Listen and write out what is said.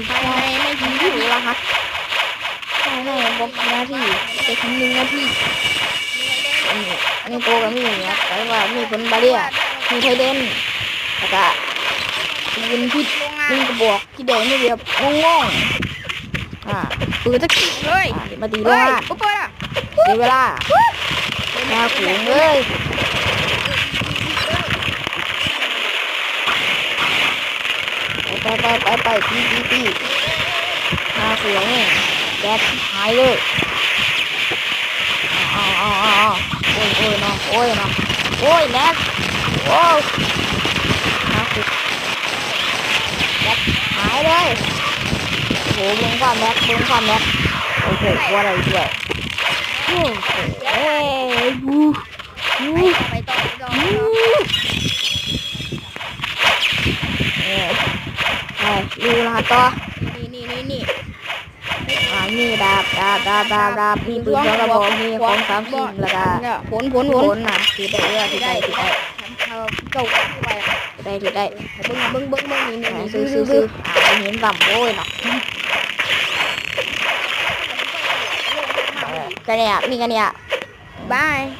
ภายในไม่กี่นาทีละครับภายในบอกกี่นาทีจะถึง1 นาทีอันนี้โตก็มีนะแต่ว่ามีผลบาเรียมีไทเดนแล้วก็ยินพิษยิงกระบอกที่แดงนี่แบบงงปืนตะกี้เลยมาตีลงมาปุ๊บเลยเดี๋ยวเวลาหน้าขูงเลยไปตีหน้าขูงเนี่ยแก๊สหายเลยโอ้ยเนาะโอ้ยแน็กโอ้หน้าขูงแน็กหายเลยโหเบิ้งความแน็กโอ้โหว่าอะไรด้วยโอ้ยไปต่อดูละต่อนี่นี่ดาบมีปืนกระบอกมีของ3 ชิ้นแล้วก็ผลน่ะที่ได้ที่ได้เจ้าที่ได้เบิ้งนี่ซื้อเห็นต่ำโอ้ยเนาะกันเนี่ยมีกันเนี่ยบาย